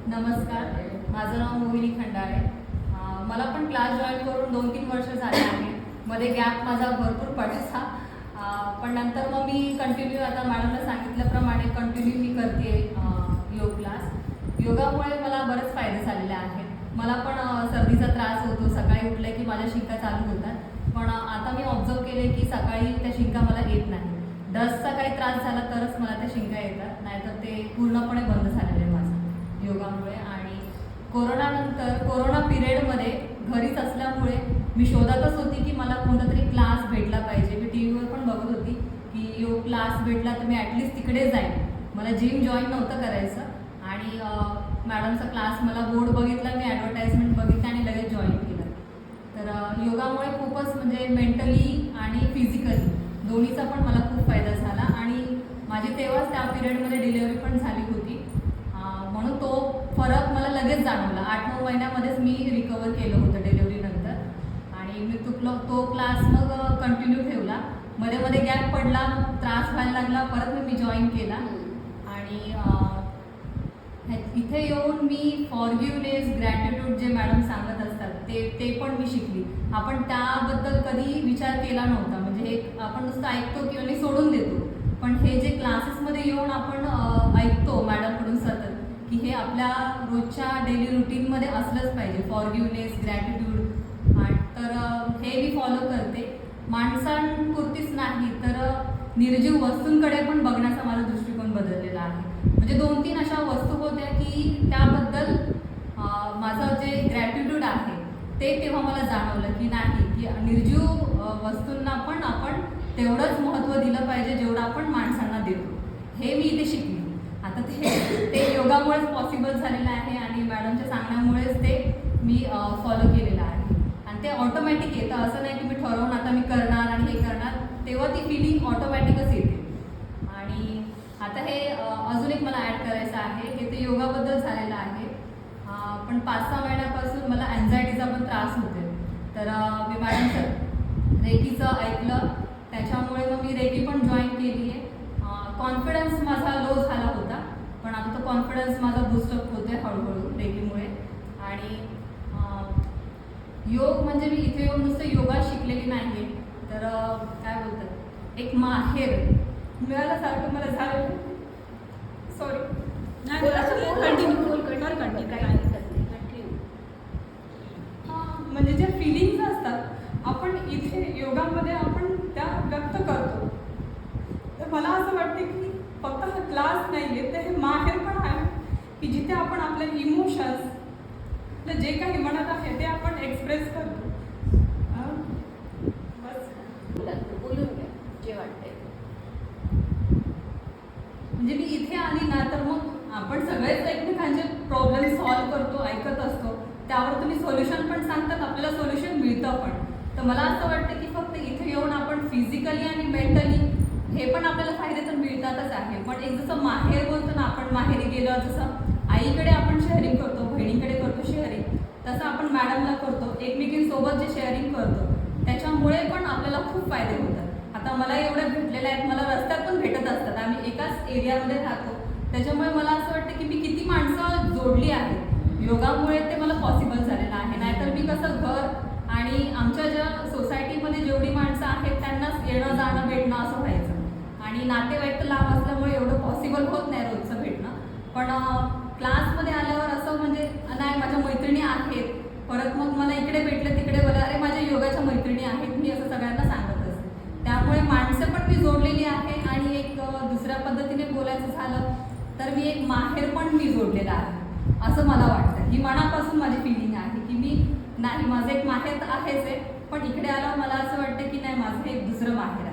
नमस्कार, माझं नाव मोहिनी खंडाळे. मला पण क्लास जॉईन करून 2-3 वर्ष झाले आहे. मध्ये गॅप माझा भरपूर पडायचा, पण नंतर मग मी कंटिन्यू आता मॅडमला सांगितल्याप्रमाणे कंटिन्यू मी करते योग क्लास. योगामुळे मला बरेच फायदे झालेले आहेत. मला पण सर्दीचा त्रास होतो, सकाळी उठले की माझ्या शिंका चालू होतात, पण आता मी ऑब्झर्व केले की सकाळी त्या शिंका मला येत नाही. डस्टचा काही त्रास झाला तरच मला त्या शिंका येतात, नाहीतर ते पूर्णपणे बंद झालेलं आहे माझं योगामुळे. आणि कोरोना पिरियडमध्ये घरीच असल्यामुळे मी शोधतच होती की मला कोणता तरी क्लास भेटला पाहिजे. मी टी व्हीवर पण बघत होती की योग क्लास भेटला तर मी ॲटलिस्ट तिकडे जाईन. मला जिम जॉईन नव्हतं करायचं, आणि मॅडमचा क्लास मला बोर्ड बघितला, मी ॲडव्हर्टाईजमेंट बघितली आणि लगेच जॉईन केलं. तर योगामुळे खूपच म्हणजे मेंटली आणि फिजिकली दोन्हीचा पण मला खूप फायदा झाला. आणि माझी तेव्हाच त्या पिरियडमध्ये डिलिव्हरी पण झाली होती, म्हणून तो फरक मला लगेच जाणवला. 8-9 महिन्यामध्येच मी रिकवर केलं होतं डिलिव्हरीनंतर. आणि मी तो क्लास मग कंटिन्यू ठेवला. मध्ये गॅप पडला, त्रास व्हायला लागला, परत मी जॉईन केला. आणि इथे येऊन मी फॉरगिव्हनेस, ग्रॅटिट्यूड जे मॅडम सांगत असतात ते पण मी शिकली. आपण त्याबद्दल कधी विचार केला नव्हता, म्हणजे आपण नुसतं ऐकतो किंवा मी सोडून देतो, पण हे जे क्लासेसमध्ये येऊन आपण ऐकतो मॅडमकडून सतत की हे आपल्या रोजच्या डेली रुटीनमध्ये असलंच पाहिजे, फॉरगिव्हनेस, ग्रॅटिट्यूड. तर हे मी फॉलो करते. माणसांपुरतीच नाही तर निर्जीव वस्तूंकडे पण बघण्याचा माझा दृष्टिकोन बदललेला आहे. म्हणजे 2-3 अशा वस्तू होत्या की त्याबद्दल माझं जे ग्रॅटिट्यूड आहे ते तेव्हा मला जाणवलं की नाही, की निर्जीव वस्तूंना पण आपण तेवढंच महत्त्व दिलं पाहिजे जेवढं आपण माणसांना देतो. हे मी इथे शिकली. आता ते योगामुळेच पॉसिबल झालेलं आहे, आणि मॅडमच्या सांगण्यामुळेच ते मी फॉलो केलेलं आहे. आणि ते ऑटोमॅटिक येतं, असं नाही की मी ठरवून आता मी करणार आणि हे करणार, तेव्हा ती फिलिंग ऑटोमॅटिकच येते. आणि आता हे अजून एक मला ॲड करायचं आहे, हे ते योगाबद्दल झालेलं आहे. पण 5-6 महिन्यापासून मला अँझायटीचा पण त्रास होते. तर मी मॅडमचं रेकीचं ऐकलं, त्याच्यामुळे मग मी रेकी पण जॉईन केली आहे. कॉन्फिडन्स माझा लो झाला होता, पण आता तो कॉन्फिडन्स माझा बूस्टअप होतो आहे हळूहळू रेकीमुळे. आणि योग म्हणजे मी इथे येऊन नुसतं योगा शिकलेली नाही आहे, तर काय बोलतात, एक माहेर मिळाल्यासारखं मला झालं. सॉरी, म्हणजे ज्या फिलिंग्स असतात आपण इथे योगामध्ये आपण त्या व्यक्त करतो. तर मला असं वाटतं की फक्त हा क्लास नाही आहे, तर हे माहेर पण आहे की जिथे आपण आपले इमोशन्स, जे काही मनात आहे ते आपण एक्सप्रेस करतो. बस बोलून घ्या जे वाटतंय. म्हणजे मी इथे आली ना तर मग आपण सगळेच एकमेकांचे प्रॉब्लेम सॉल्व्ह करतो, ऐकत असतो, त्यावर तुम्ही सोल्युशन पण सांगतात, आपल्याला सोल्युशन मिळतं पण. तर मला असं वाटतं की फक्त इथे येऊन आपण फिजिकली आणि मेंटली हे पण आपल्याला फायदे तर मिळतातच आहे, पण एक जसं माहेर बोलतो ना, आपण माहेरी गेलो, जसं आईकडे आपण शेअरिंग करतो, बहिणीकडे करतो शेअरिंग, तसं आपण मॅडमला करतो, एकमेकींसोबत जे शेअरिंग करतो त्याच्यामुळे पण आपल्याला खूप फायदे होतात. आता मला एवढे भेटलेले आहेत, मला रस्त्यात पण भेटत असतात, आम्ही एकाच एरियामध्ये राहतो, त्याच्यामुळे मला असं वाटतं की मी किती माणसं जोडली आहेत योगामुळे, ते मला पॉसिबल झालेलं आहे. नाहीतर मी कसं घर आणि आमच्या ज्या सोसायटीमध्ये जेवढी माणसं आहेत त्यांनाच येणं जाणं भेटणं असं व्हायचं, आणि नातेवाईक तर लांब असल्यामुळे एवढं पॉसिबल होत नाही रोजचं भेटणं. पण क्लासमध्ये आल्यावर असं म्हणजे नाही, माझ्या मैत्रिणी आहेत, परत मग मला इकडे भेटले तिकडे बोला, अरे माझ्या योगाच्या मैत्रिणी आहेत, मी असं सगळ्यांना सांगत असते. त्यामुळे माणसं पण मी जोडलेली आहे, आणि एक दुसऱ्या पद्धतीने बोलायचं झालं तर मी एक माहेर पण मी जोडलेला आहे असं मला वाटतं. ही मनापासून माझी फिलिंग आहे की मी नाही, माझं एक माहेर तर आहेच आहे, पण इकडे आल्यावर मला असं वाटतं की नाही, माझं एक दुसरं माहेर आहे.